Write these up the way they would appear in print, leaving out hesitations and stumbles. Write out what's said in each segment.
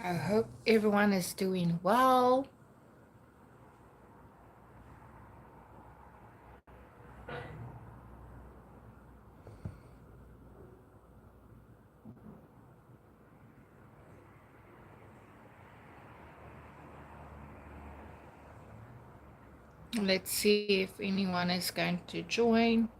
I hope everyone is doing well. Let's see if anyone is going to join.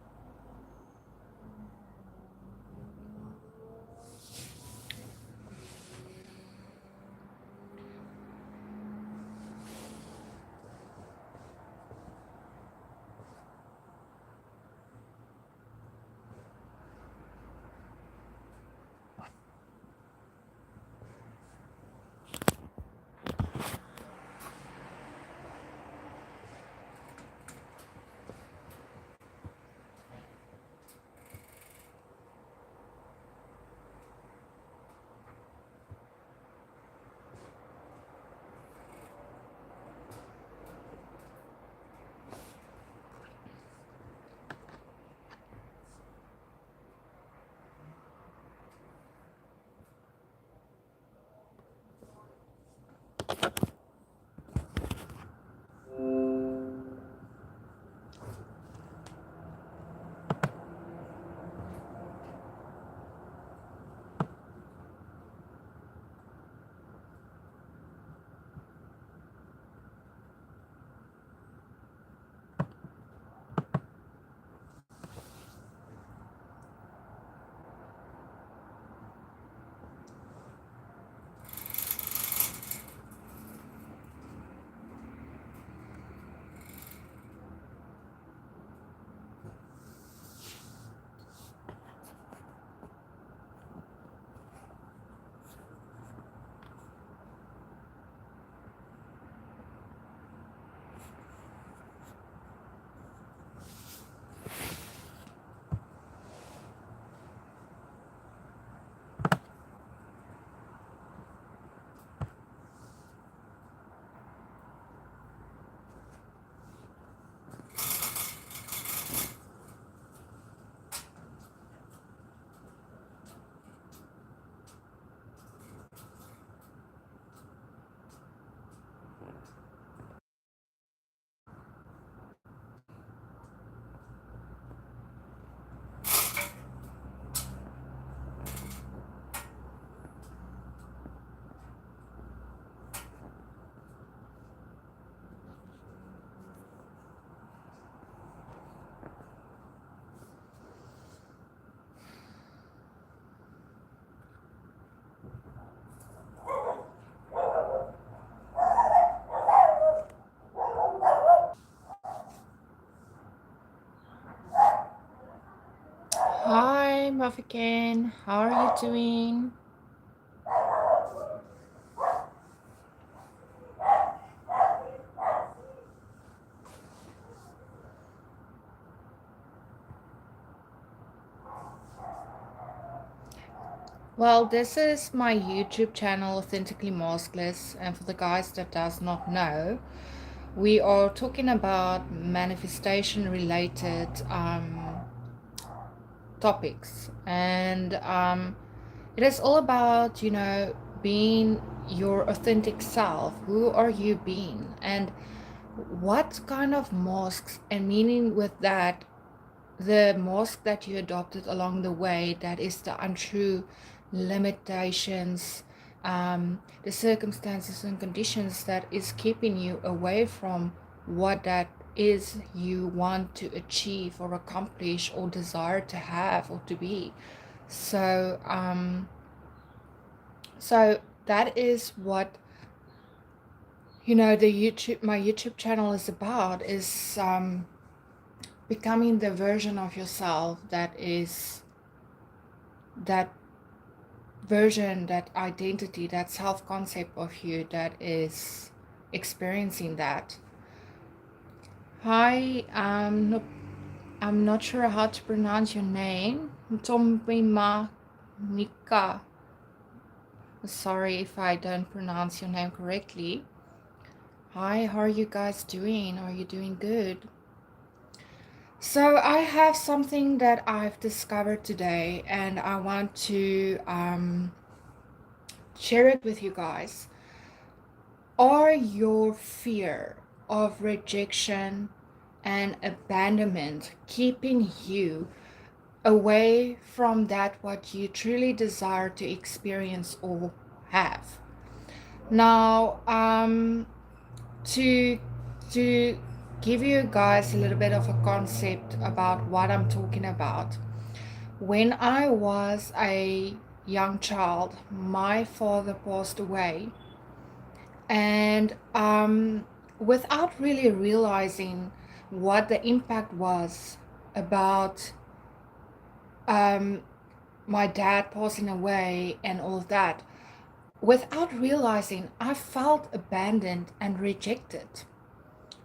Hi, Mafikin. How are you doing? Well, this is my YouTube channel, Authentically Maskless, and for the guys that does not know, we are talking about manifestation related topics, and it is all about, being your authentic self. Who are you being, and what kind of masks, and meaning with that, the mask that you adopted along the way, that is the untrue limitations, the circumstances and conditions that is keeping you away from what that is you want to achieve or accomplish or desire to have or to be. So so that is what, the YouTube my YouTube channel is about, is becoming the version of yourself that is that version, that identity, that self-concept of you that is experiencing that. Hi, I'm not sure how to pronounce your name. Tombima Nika. Sorry if I don't pronounce your name correctly. Hi, how are you guys doing? Are you doing good? So I have something that I've discovered today, and I want to share it with you guys. Are your fear of rejection and abandonment keeping you away from that what you truly desire to experience or have? Now, to to give you guys a little bit of a concept about what I'm talking about. When I was a young child, my father passed away, and without really realizing what the impact was about um, my dad passing away and all of that, without realizing, I felt abandoned and rejected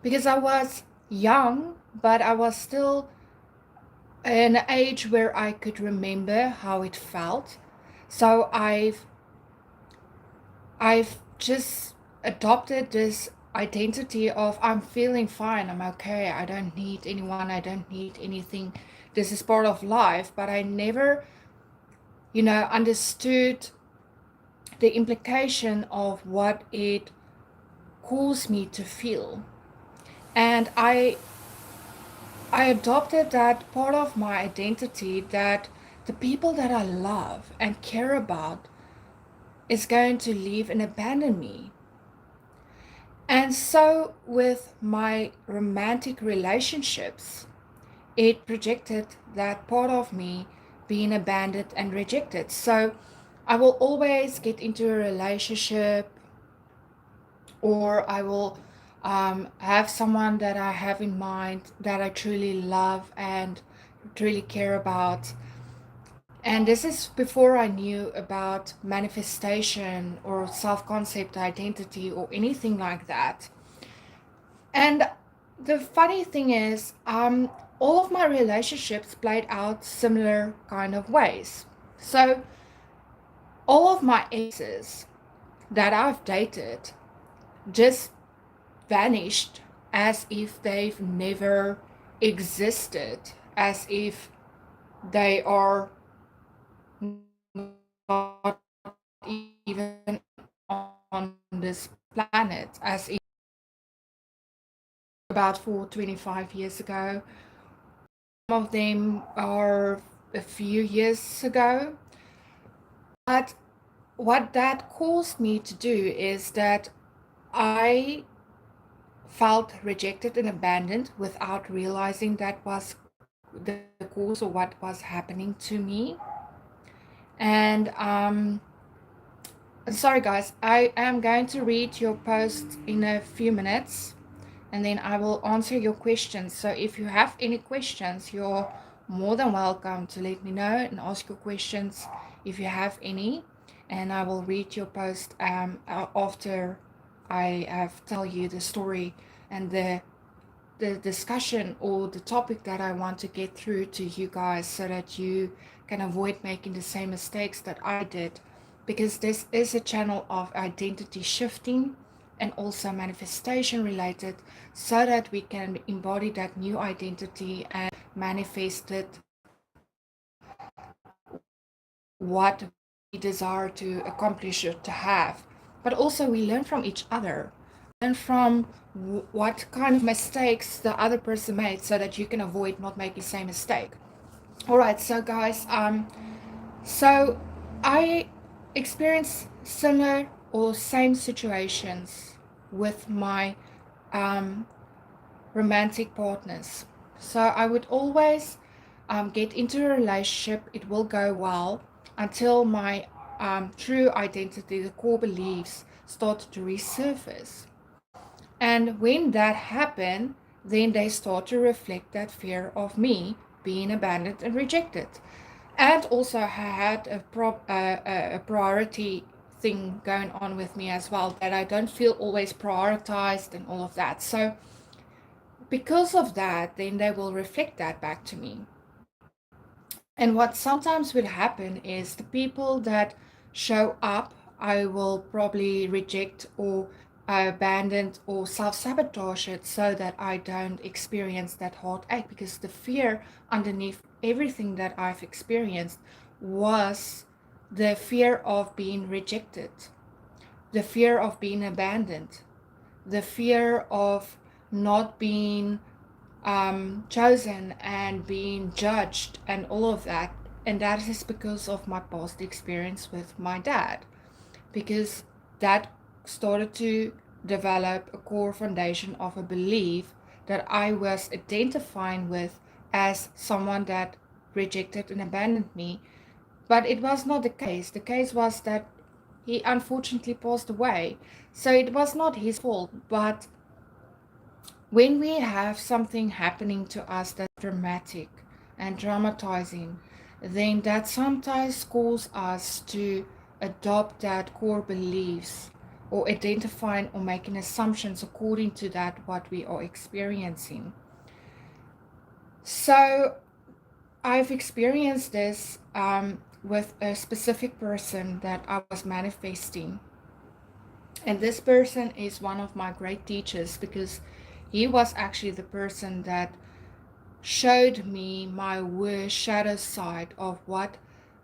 because I was young, but I was still in an age where I could remember how it felt. So I've just adopted this identity of I'm feeling fine, I'm okay, I don't need anyone, I don't need anything. This is part of life, but I never, understood the implication of what it caused me to feel. And I adopted that part of my identity that the people that I love and care about is going to leave and abandon me. And so with my romantic relationships, it projected that part of me being abandoned and rejected. So I will always get into a relationship, or I will have someone that I have in mind that I truly love and truly care about. And this is before I knew about manifestation or self concept identity or anything like that. And the funny thing is, all of my relationships played out similar kind of ways. So all of my exes that I've dated just vanished as if they've never existed, as if they are not even on this planet, as if about 25 years ago. Some of them are a few years ago. But what that caused me to do is that I felt rejected and abandoned without realizing that was the cause or what was happening to me. And sorry guys, I am going to read your post in a few minutes, and then I will answer your questions. So if you have any questions, you're more than welcome to let me know and ask your questions if you have any, and I will read your post after I have tell you the story and the discussion or the topic that I want to get through to you guys, so that you can avoid making the same mistakes that I did, because this is a channel of identity shifting and also manifestation related, so that we can embody that new identity and manifest it what we desire to accomplish or to have. But also we learn from each other, learn from what kind of mistakes the other person made, so that you can avoid not making the same mistake. All right, so guys, so I experienced similar or same situations with my um, romantic partners. So I would always get into a relationship, it will go well until my true identity, the core beliefs, start to resurface. And when that happened, then they start to reflect that fear of me being abandoned and rejected. And also, I had a priority thing going on with me as well, that I don't feel always prioritized and all of that. So, because of that, then they will reflect that back to me. And what sometimes will happen is the people that show up, I will probably reject or abandon or self sabotage it, so that I don't experience that heartache, because the fear underneath everything that I've experienced was the fear of being rejected, the fear of being abandoned, the fear of not being chosen and being judged and all of that. And that is because of my past experience with my dad, because that started to develop a core foundation of a belief that I was identifying with as someone that rejected and abandoned me. But it was not the case. The case was that he unfortunately passed away. So it was not his fault. But when we have something happening to us that's dramatic and dramatizing, then that sometimes causes us to adopt that core beliefs or identifying or making assumptions according to that what we are experiencing. So I've experienced this with a specific person that I was manifesting. And this person is one of my great teachers because he was actually the person that showed me my worst shadow side of what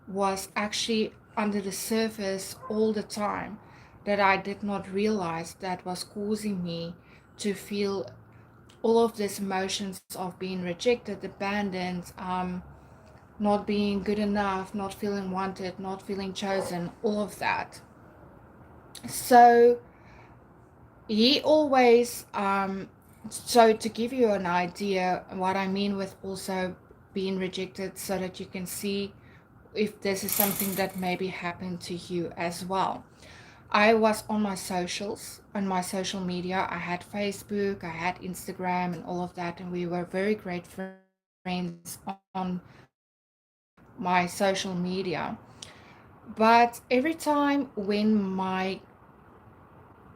was actually under the surface all the time, that I did not realize that was causing me to feel all of these emotions of being rejected, abandoned, not being good enough, not feeling wanted, not feeling chosen, all of that. So he always, so to give you an idea what I mean with also being rejected, so that you can see if this is something that maybe happened to you as well. I was on my socials, on my social media. I had Facebook, I had Instagram, and all of that, and we were very great friends on my social media. But every time when my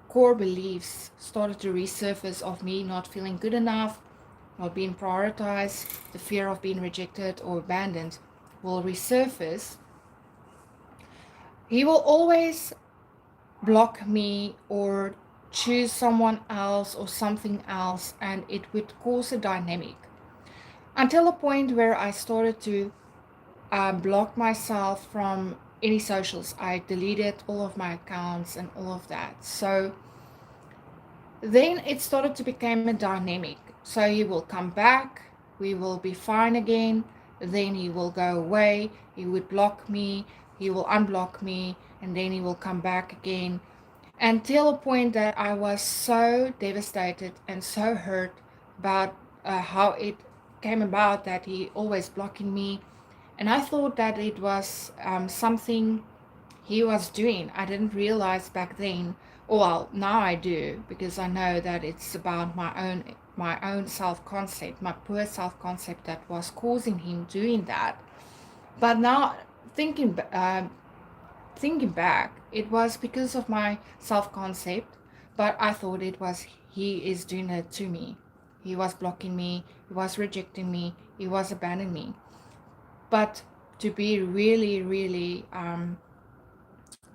core beliefs started to resurface of me not feeling good enough, not being prioritized, the fear of being rejected or abandoned will resurface, he will always block me or choose someone else or something else, and it would cause a dynamic until a point where I started to block myself from any socials. I deleted all of my accounts and all of that. So then it started to become a dynamic. So he will come back, we will be fine again, then he will go away, he would block me, he will unblock me, and then he will come back again, until a point that I was so devastated and so hurt about how it came about that he always blocking me. And I thought that it was something he was doing. I didn't realize back then. Well, now I do, because I know that it's about my own self-concept, my poor self-concept that was causing him doing that. But now thinking thinking back, it was because of my self-concept, but I thought it was he is doing it to me. He was blocking me, he was rejecting me, he was abandoning me. But to be really, really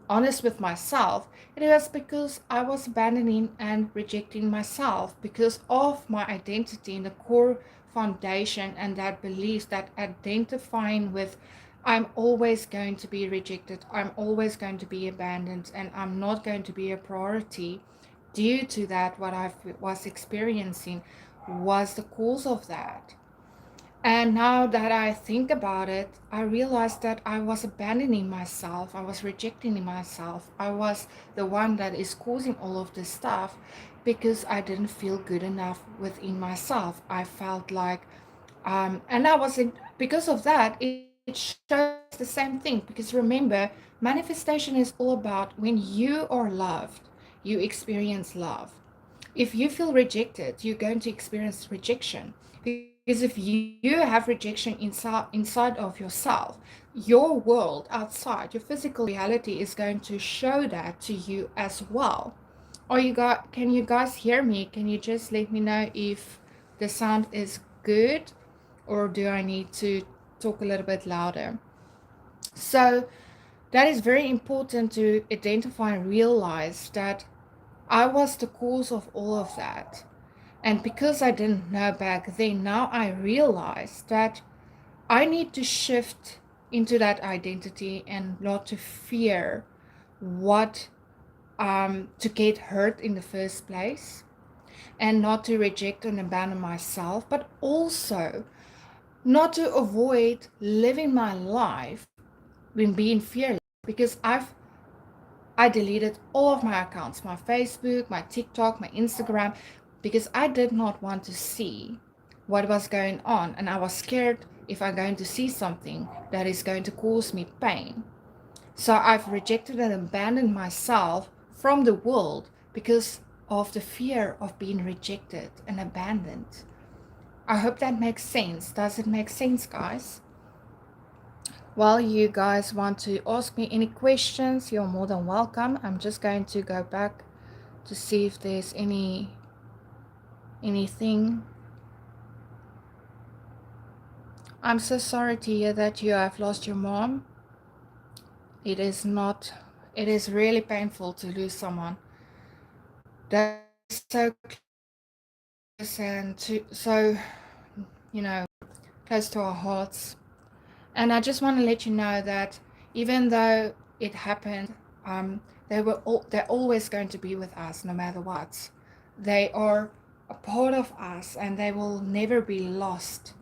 honest with myself, it was because I was abandoning and rejecting myself because of my identity and the core foundation and that belief, that identifying with I'm always going to be rejected, I'm always going to be abandoned, and I'm not going to be a priority. Due to that, what I was experiencing was the cause of that. And now that I think about it, I realized that I was abandoning myself. I was rejecting myself. I was the one that is causing all of this stuff because I didn't feel good enough within myself. I felt like, and I wasn't, because of that, it shows the same thing. Because remember, manifestation is all about when you are loved, you experience love. If you feel rejected, you're going to experience rejection. Because if you have rejection inside of yourself, your world outside, your physical reality is going to show that to you as well. Can you guys hear me? Can you just let me know if the sound is good, or do I need to talk a little bit louder? So that is very important to identify and realize that I was the cause of all of that. And because I didn't know back then, now I realize that I need to shift into that identity and not to fear what to get hurt in the first place, and not to reject and abandon myself, but also not to avoid living my life when being fearless, because I deleted all of my accounts, my Facebook, my TikTok, my Instagram, because I did not want to see what was going on, and I was scared if I'm going to see something that is going to cause me pain. So I've rejected and abandoned myself from the world because of the fear of being rejected and abandoned. I hope that makes sense. Does it make sense, guys? Well, you guys want to ask me any questions, you're more than welcome. I'm just going to go back to see if there's anything. I'm so sorry to hear that you have lost your mom. It is not, it is really painful to lose someone that is so close and so, you know, close to our hearts. And I just want to let you know that even though it happened, they're always going to be with us no matter what. They are a part of us and they will never be lost.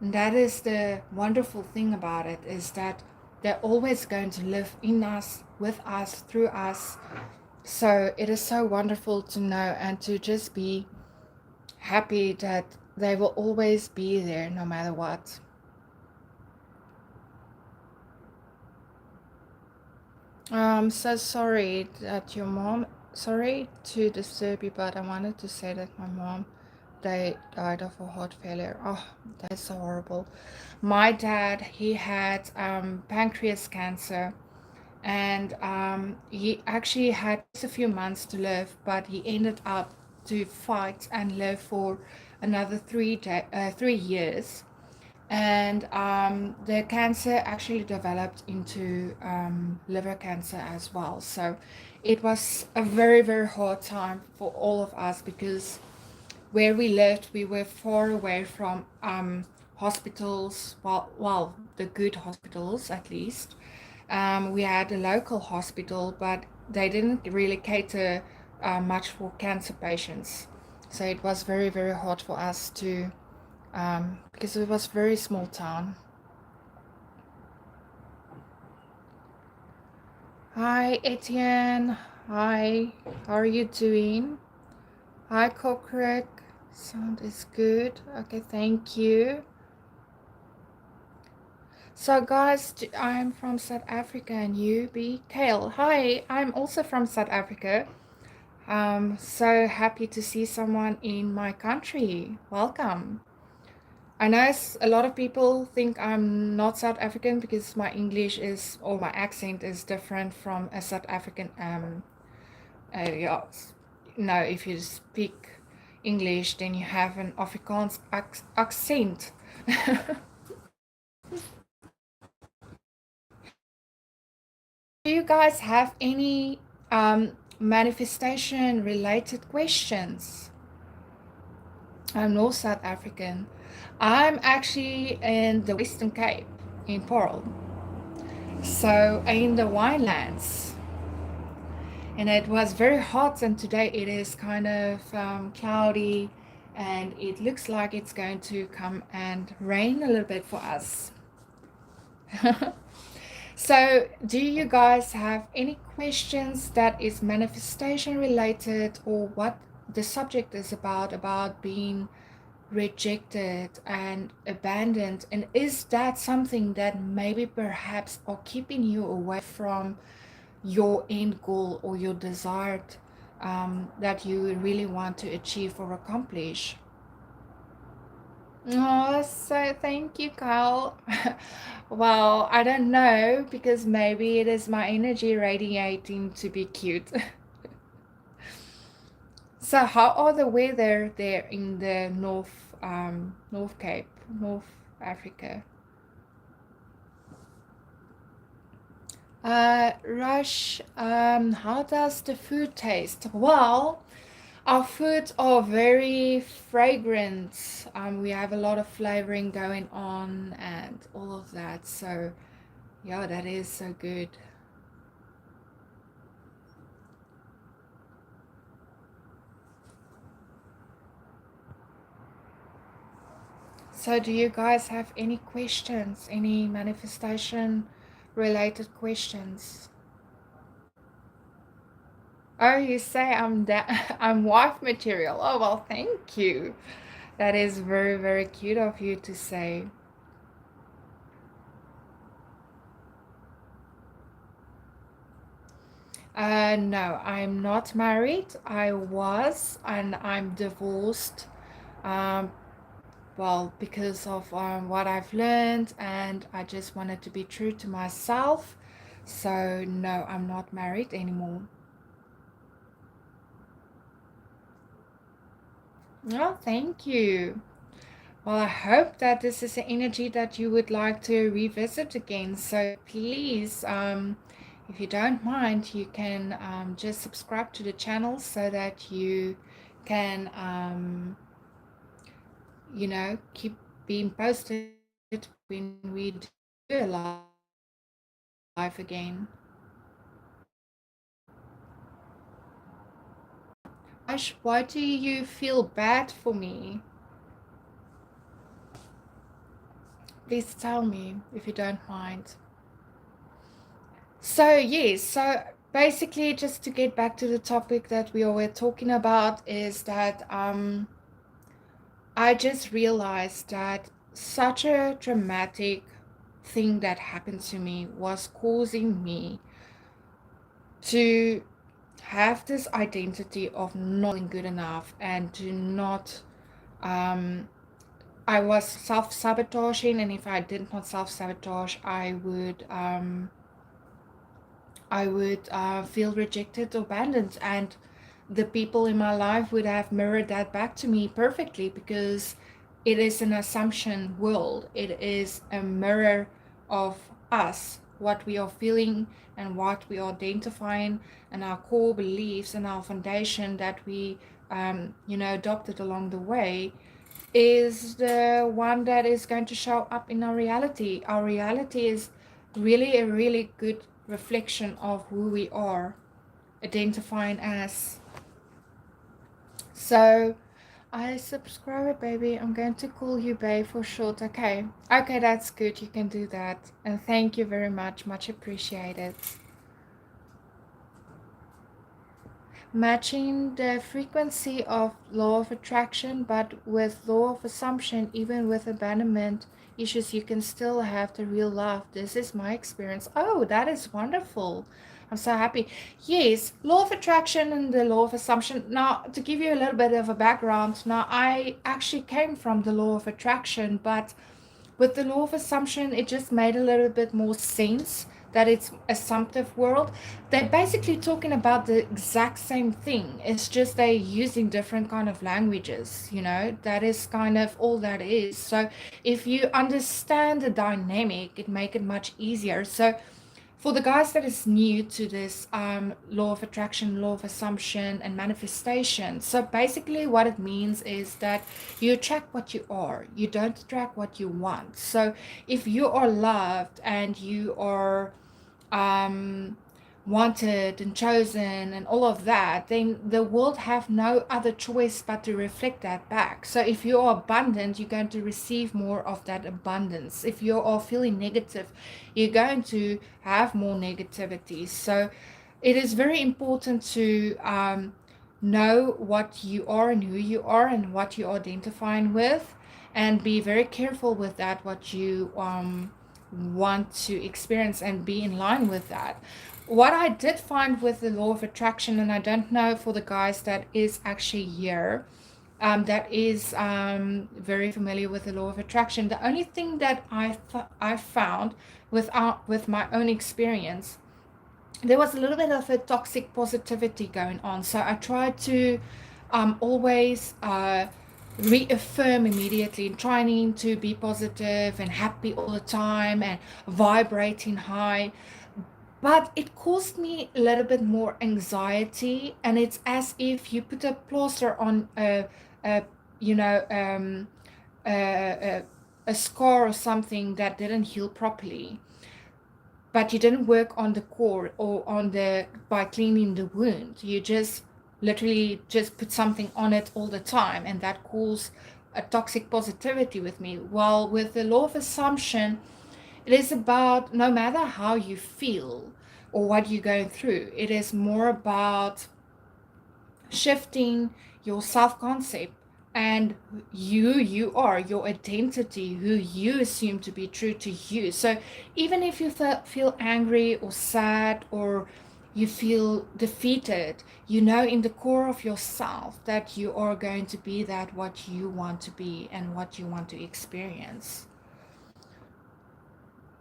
And that is the wonderful thing about it, is that they're always going to live in us, with us, through us. So it is so wonderful to know and to just be happy that they will always be there no matter what. I'm so sorry that your mom, sorry to disturb you, but I wanted to say that my mom, they died of a heart failure. Oh, that's so horrible. My dad, he had pancreas cancer, and he actually had just a few months to live, but he ended up to fight and live for another 3 years. And the cancer actually developed into liver cancer as well. So it was a very, very hard time for all of us, because where we lived, we were far away from hospitals, well, the good hospitals at least. We had a local hospital, but they didn't really cater much for cancer patients. So it was very, very hard for us to, because it was a very small town. Hi, Etienne. Hi, how are you doing? Hi, Kokrik. Sound is good. Okay, thank you. So, guys, I'm from South Africa, and you be Kale. Hi, I'm also from South Africa. So happy to see someone in my country. Welcome. I know a lot of people think I'm not South African because my English is, or my accent is different from a South African. Yeah, no, if you speak English, then you have an Afrikaans accent. Do you guys have any manifestation related questions? I'm North South African. I'm actually in the Western Cape in Paarl. So in the winelands. And it was very hot, and today it is kind of cloudy, and it looks like it's going to come and rain a little bit for us. So do you guys have any questions that is manifestation related, or what the subject is about being rejected and abandoned, and is that something that maybe perhaps are keeping you away from your end goal or your desired that you really want to achieve or accomplish? Oh, so thank you, Kyle. Well, I don't know, because maybe it is my energy radiating to be cute. So how are the weather there in the North Cape, North Africa? Rush, how does the food taste? Well, our foods are very fragrant. We have a lot of flavoring going on and all of that. So Yeah, that is so good. So, do you guys have any questions? Any manifestation related questions? Oh, you say I'm that I'm wife material. Oh, well, thank you. That is very, very cute of you to say. No, I'm not married. I was, and I'm divorced. Um, well, because of what I've learned, and I just wanted to be true to myself. So, no, I'm not married anymore. Oh, thank you. Well, I hope that this is an energy that you would like to revisit again. So please, if you don't mind, you can just subscribe to the channel so that you can, keep being posted when we do a live again. Ash, why do you feel bad for me? Please tell me if you don't mind. So, yes, so basically, just to get back to the topic that we were talking about, is that I just realized that such a dramatic thing that happened to me was causing me to have this identity of not feeling good enough and to not. Um, I was self sabotaging, and if I did not self sabotage, I would feel rejected or abandoned, and the people in my life would have mirrored that back to me perfectly because it is an assumption world. It is a mirror of us, what we are feeling and what we are identifying, and our core beliefs and our foundation that we, adopted along the way is the one that is going to show up in our reality. Our reality is really a really good reflection of who we are identifying as. So I subscribe, baby. I'm going to call you babe for short. Okay. Okay, that's good. You can do that. And thank you very much. Much appreciated. Matching the frequency of law of attraction, but with law of assumption, even with abandonment issues, you can still have the real love. This is my experience. Oh, that is wonderful. I'm so happy. Yes, law of attraction and the law of assumption. Now, to give you a little bit of a background, now I actually came from the law of attraction, but with the law of assumption, it just made a little bit more sense that it's assumptive world. They're basically talking about the exact same thing. It's just they're using different kind of languages, that is kind of all that is. So if you understand the dynamic, it make it much easier. So for the guys that is new to this law of attraction, law of assumption, and manifestation, so basically what it means is that you attract what you are, you don't attract what you want. So if you are loved and you are um, wanted and chosen and all of that, then the world have no other choice but to reflect that back. So if you are abundant, you're going to receive more of that abundance. If you are feeling negative, you're going to have more negativity. So it is very important to know what you are and who you are and what you're identifying with, and be very careful with that, what you want to experience, and be in line with that. What I did find with the law of attraction, and I don't know for the guys that is actually here, that is very familiar with the law of attraction. The only thing that I found with my own experience, there was a little bit of a toxic positivity going on. So I tried to always reaffirm immediately, trying to be positive and happy all the time and vibrating high. But it caused me a little bit more anxiety, and it's as if you put a plaster on a you know, a, a, a scar or something that didn't heal properly. but you didn't work on the core or on the by cleaning the wound. You just literally just put something on it all the time, and that caused a toxic positivity with me. While with the law of assumption, it is about no matter how you feel or what you're going through, it is more about shifting your self-concept and you are your identity, who you assume to be true to you. So even if you feel angry or sad or you feel defeated, you know in the core of yourself that you are going to be that what you want to be and what you want to experience.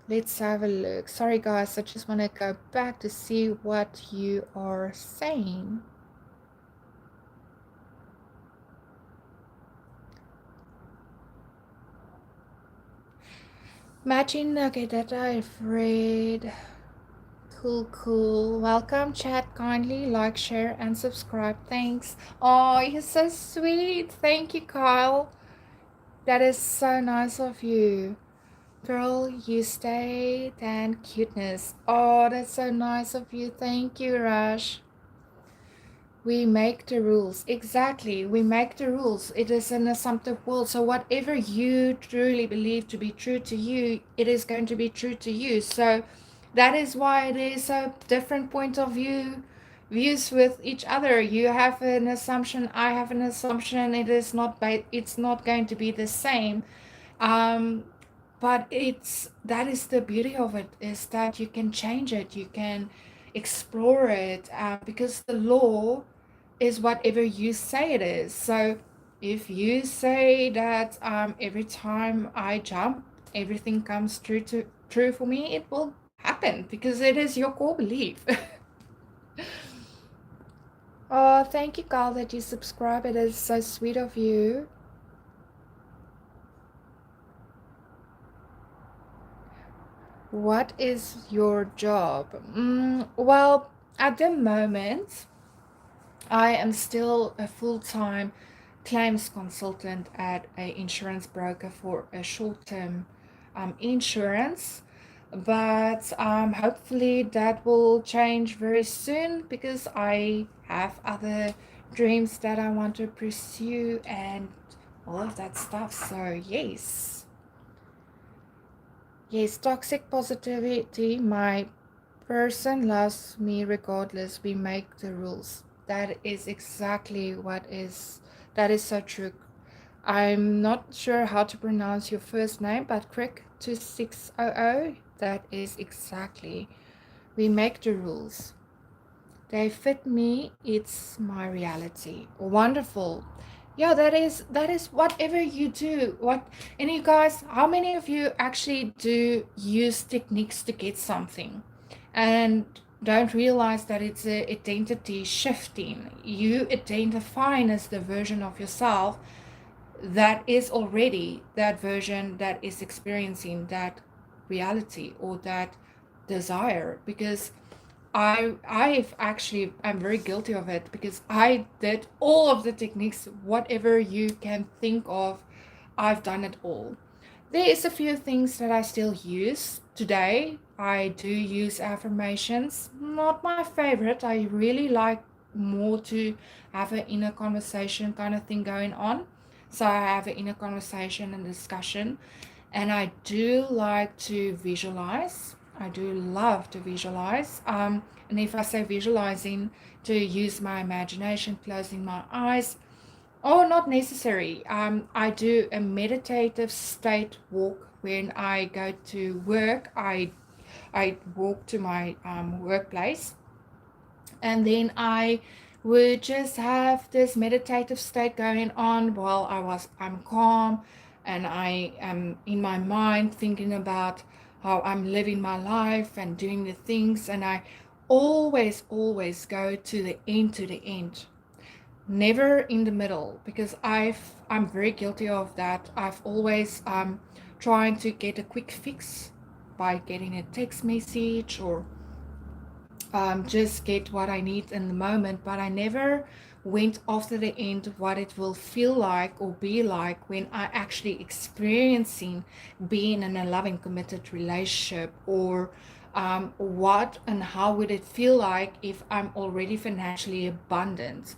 Let's have a look. Sorry guys, I just want to go back to see what you are saying. Matching, okay, that I've read. Cool, cool. Welcome, chat. Kindly like, share, and subscribe. Thanks. Oh, you're so sweet. Thank you, Kyle. That is so nice of you. Girl, you stayed and cuteness. Oh, that's so nice of you. Thank you, Rush. We make the rules. Exactly. We make the rules. It is an assumptive world. So whatever you truly believe to be true to you, it is going to be true to you. So that is why it is a different point of views with each other. You have an assumption, I have an assumption. It's not going to be the same. Um but it's that is the beauty of it, is that you can change it, you can explore it, because the law is whatever you say it is. So if you say that every time I jump, everything comes true for me, it will happen because it is your core belief. Oh, thank you, Carl, that you subscribe. It is so sweet of you. What is your job? Well, at the moment, I am still a full-time claims consultant at an insurance broker for a short-term insurance. But hopefully that will change very soon because I have other dreams that I want to pursue and all of that stuff. So, yes. Yes, toxic positivity. My person loves me regardless. We make the rules. That is exactly that is so true. I'm not sure how to pronounce your first name, but Crick 2600, that is exactly. We make the rules. They fit me, it's my reality. Wonderful. Yeah, that is whatever you do. What and you guys, how many of you actually do use techniques to get something and don't realize that it's a identity shifting? You identifying as the version of yourself that is already that version that is experiencing that reality or that desire. Because I'm very guilty of it because I did all of the techniques, whatever you can think of, I've done it all. There is a few things that I still use today. I do use affirmations. Not my favorite. I really like more to have an inner conversation kind of thing going on. So I have an inner conversation and discussion. And I do like to visualize. I do love to visualize. And if I say visualizing, to use my imagination, closing my eyes. Oh, not necessary. I do a meditative state walk when I go to work. I walk to my workplace, and then I would just have this meditative state going on while I'm calm, and I am in my mind thinking about how I'm living my life and doing the things, and I always go to the end, never in the middle, because I'm very guilty of that. I've always trying to get a quick fix by getting a text message or just get what I need in the moment, but I never went after the end what it will feel like or be like when I actually experiencing being in a loving committed relationship or what and how would it feel like if I'm already financially abundant.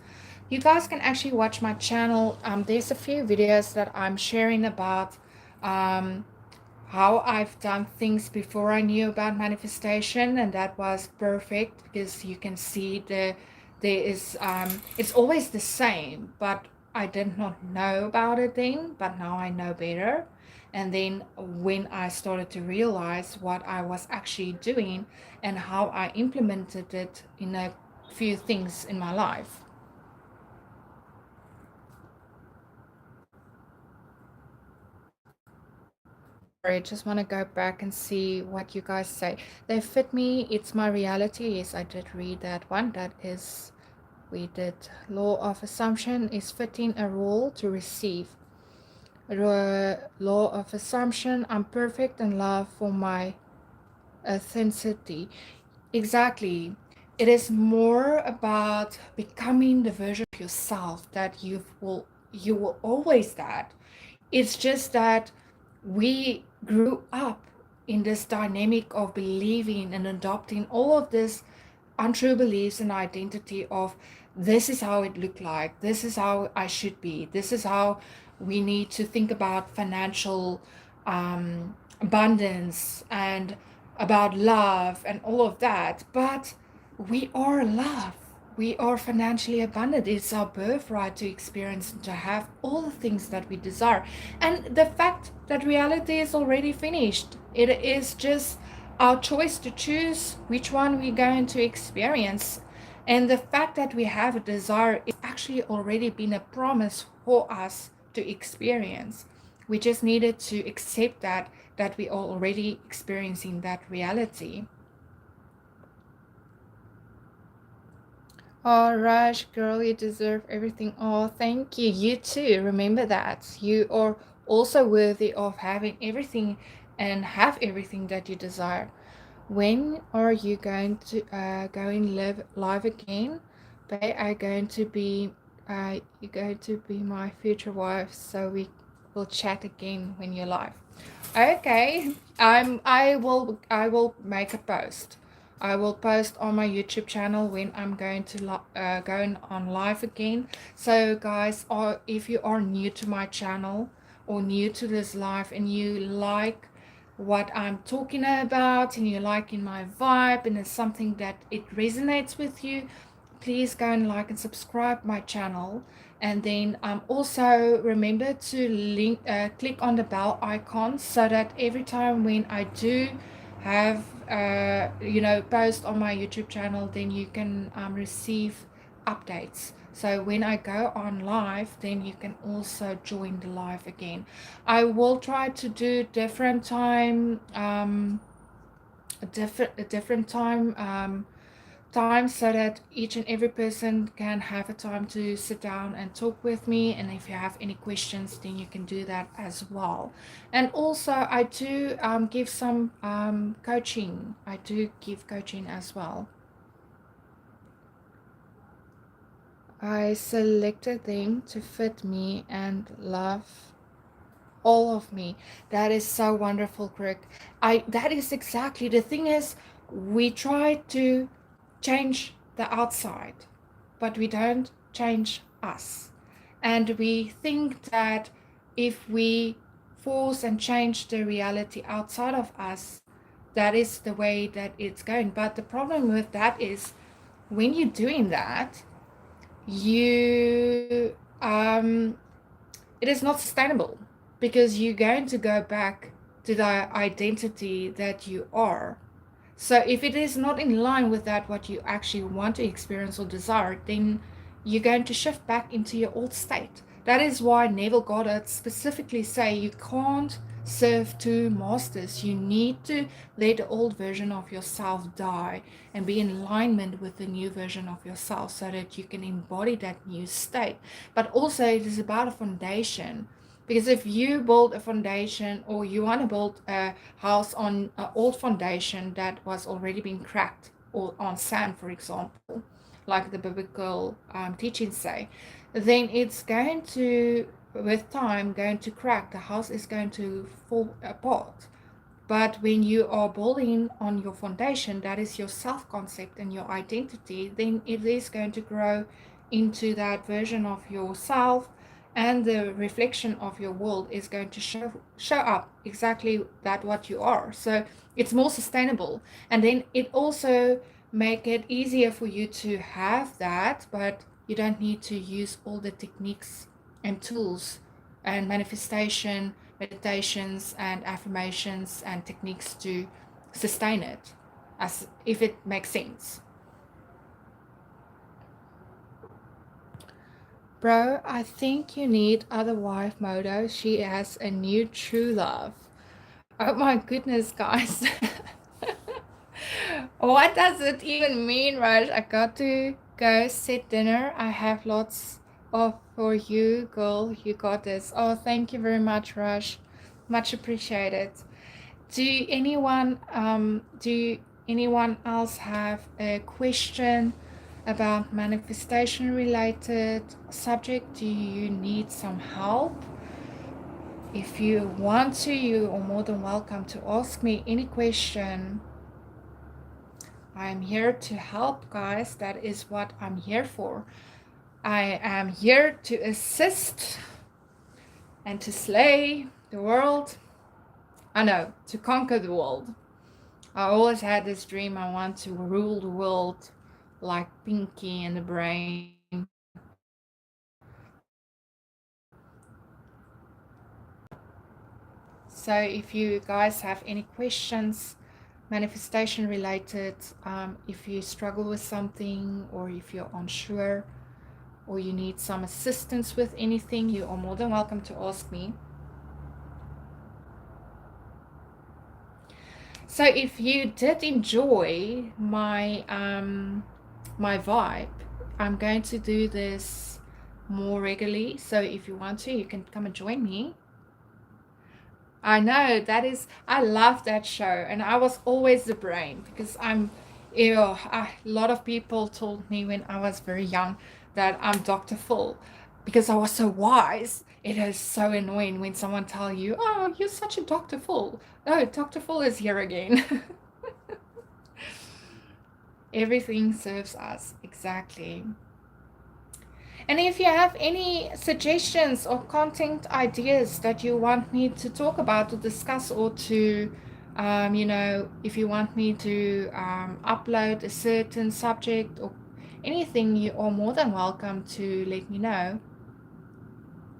You guys can actually watch my channel. There's a few videos that I'm sharing about um, how I've done things before I knew about manifestation, and that was perfect because you can see there is it's always the same, but I did not know about it then, but now I know better. And then when I started to realize what I was actually doing and how I implemented it in a few things in my life. Sorry, I just want to go back and see what you guys say. They fit me, it's my reality. Yes, I did read that one. That is, we did. Law of assumption is fitting a role to receive. Law of assumption, I'm perfect in love for my authenticity. Exactly. It is more about becoming the version of yourself that you will always that. It's just that we grew up in this dynamic of believing and adopting all of this untrue beliefs and identity of this is how it looked like, this is how I should be, this is how we need to think about financial abundance and about love and all of that. But we are love. We are financially abundant. It's our birthright to experience and to have all the things that we desire. And the fact that reality is already finished, it is just our choice to choose which one we're going to experience. And the fact that we have a desire is actually already been a promise for us to experience. We just needed to accept that we are already experiencing that reality. Oh, Rush, girl, you deserve everything. Oh, thank you. You too. Remember that. You are also worthy of having everything and have everything that you desire. When are you going to going live again? They are going to be you're going to be my future wife, so we will chat again when you're live. Okay, I will make a post. I will post on my YouTube channel when I'm going to going on live again. So guys, or if you are new to my channel or new to this live and you like what I'm talking about and you're liking my vibe and it's something that it resonates with you, please go and like and subscribe my channel. And then also remember to click on the bell icon so that every time when I do have post on my YouTube channel, then you can receive updates. So when I go on live, then you can also join the live again. I will try to do different time, a different time so that each and every person can have a time to sit down and talk with me. And if you have any questions, then you can do that as well. And also I do give some coaching. I do give coaching as well. I selected them to fit me and love all of me. That is so wonderful, Crick. I that is exactly the thing is we try to change the outside, but we don't change us. And we think that if we force and change the reality outside of us, that is the way that it's going. But the problem with that is when you're doing that, you it is not sustainable because you're going to go back to the identity that you are. So if it is not in line with that, what you actually want to experience or desire, then you're going to shift back into your old state. That is why Neville Goddard specifically say you can't serve two masters. You need to let the old version of yourself die and be in alignment with the new version of yourself so that you can embody that new state. But also it is about a foundation. Because if you build a foundation or you want to build a house on an old foundation that was already been cracked or on sand, for example, like the biblical teachings say, then it's going to, with time, going to crack. The house is going to fall apart. But when you are building on your foundation, that is your self concept and your identity, then it is going to grow into that version of yourself, and the reflection of your world is going to show up exactly that what you are. So it's more sustainable, and then it also make it easier for you to have that, but you don't need to use all the techniques and tools and manifestation meditations and affirmations and techniques to sustain it, as if it makes sense. Bro, I think you need other wife Modo. She has a new true love. Oh my goodness, guys. What does it even mean, Raj? I got to go set dinner. I have lots of for you, girl. You got this. Oh, thank you very much, Raj. Much appreciated. Do anyone else have a question about manifestation related subject? Do you need some help? If you want to, you are more than welcome to ask me any question. I'm here to help, guys. That is what I'm here for. I am here to assist and to slay the world. I know, to conquer the world. I always had this dream. I want to rule the world like Pinky in the Brain. So if you guys have any questions, manifestation related, if you struggle with something, or if you're unsure, or you need some assistance with anything, you are more than welcome to ask me. So if you did enjoy my vibe, I'm going to do this more regularly. So if you want to, you can come and join me. I know, I love that show, and I was always the brain because a lot of people told me when I was very young that I'm Dr. Full because I was so wise. It is so annoying when someone tell you, "Oh, you're such a Dr. Full." Oh, Dr. Full is here again. Everything serves us, exactly. And if you have any suggestions or content ideas that you want me to talk about or discuss, or to, if you want me to upload a certain subject or anything, you are more than welcome to let me know.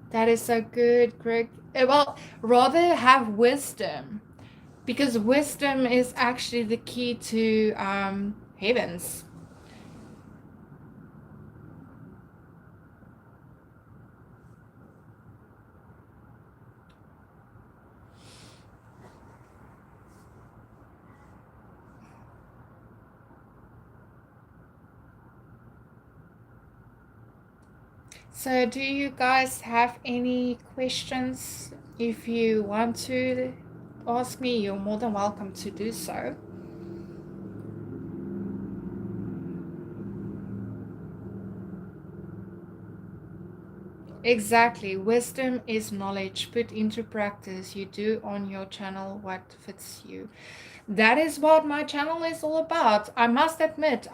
That is so good, Greg. Well, rather have wisdom, because wisdom is actually the key to heavens. So, do you guys have any questions? If you want to ask me, you're more than welcome to do so. Exactly. Wisdom is knowledge put into practice. You do on your channel what fits you. That is what my channel is all about. I must admit,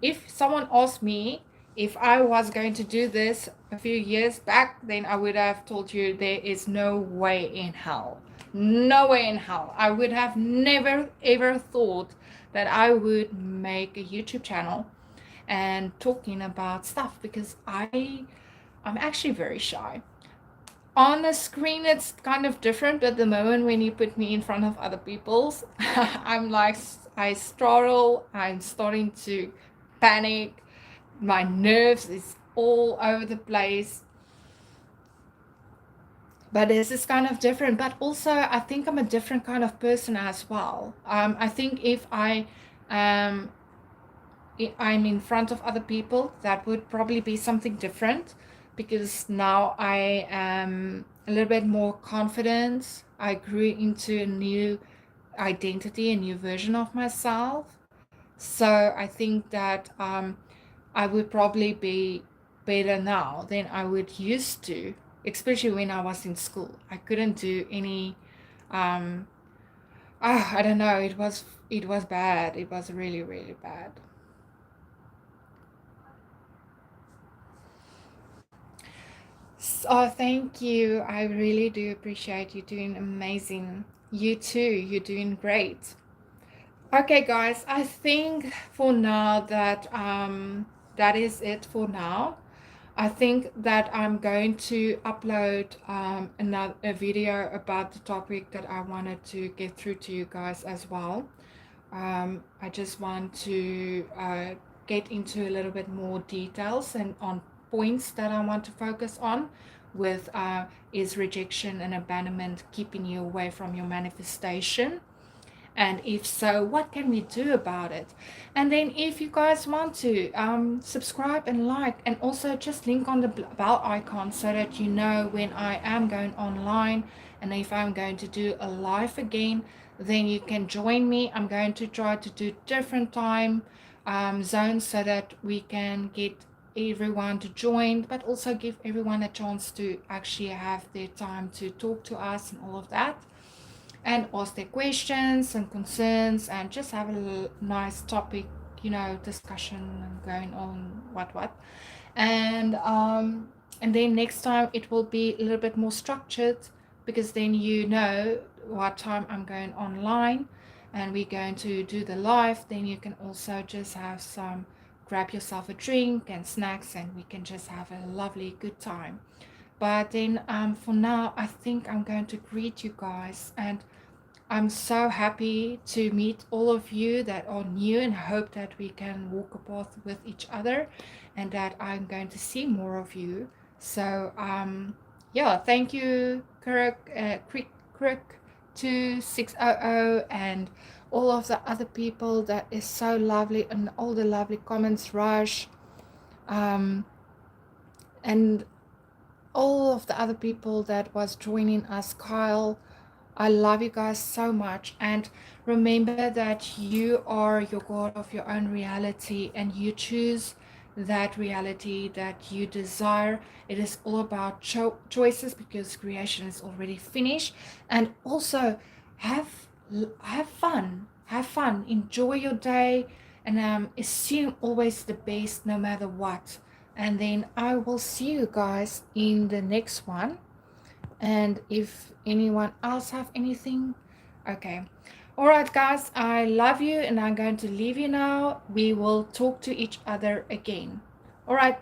if someone asked me if I was going to do this a few years back, then I would have told you there is no way in hell. No way in hell. I would have never ever thought that I would make a YouTube channel and talking about stuff, because I'm actually very shy. On the screen it's kind of different, but the moment when you put me in front of other people's, I'm like, I startle, I'm starting to panic, my nerves is all over the place. But this is kind of different, but also I think I'm a different kind of person as well. I think if um I'm in front of other people, that would probably be something different, because now I am a little bit more confident. I grew into a new identity, a new version of myself. So I think that I would probably be better now than I would used to, especially when I was in school. I couldn't do any um, I don't know. It was bad. It was really, really bad. So thank you. I really do appreciate you doing amazing. You too. You're doing great. Okay, guys. I think for now that is it for now. I think that I'm going to upload another a video about the topic that I wanted to get through to you guys as well. I just want to get into a little bit more details and on points that I want to focus on with is rejection and abandonment keeping you away from your manifestation, and if so, what can we do about it? And then if you guys want to subscribe and like, and also just link on the bell icon so that you know when I am going online, and if I'm going to do a live again, then you can join me. I'm going to try to do different time zones so that we can get everyone to join, but also give everyone a chance to actually have their time to talk to us and all of that, and ask their questions and concerns, and just have a nice topic, discussion and going on what. And then next time it will be a little bit more structured, because then you know what time I'm going online and we're going to do the live. Then you can also just have some, grab yourself a drink and snacks, and we can just have a lovely good time. But then for now, I think I'm going to greet you guys, and I'm so happy to meet all of you that are new, and hope that we can walk a path with each other, and that I'm going to see more of you. So, yeah, thank you, Crick 2600, and all of the other people that is so lovely, and all the lovely comments, Rush, um, and all of the other people that was joining us, Kyle. I love you guys so much. And remember that you are your God of your own reality, and you choose that reality that you desire. It is all about choices, because creation is already finished. And also have have fun. Have fun. Enjoy your day, and assume always the best no matter what. And then I will see you guys in the next one. And if anyone else have anything, okay. All right, guys, I love you, and I'm going to leave you now. We will talk to each other again. All right,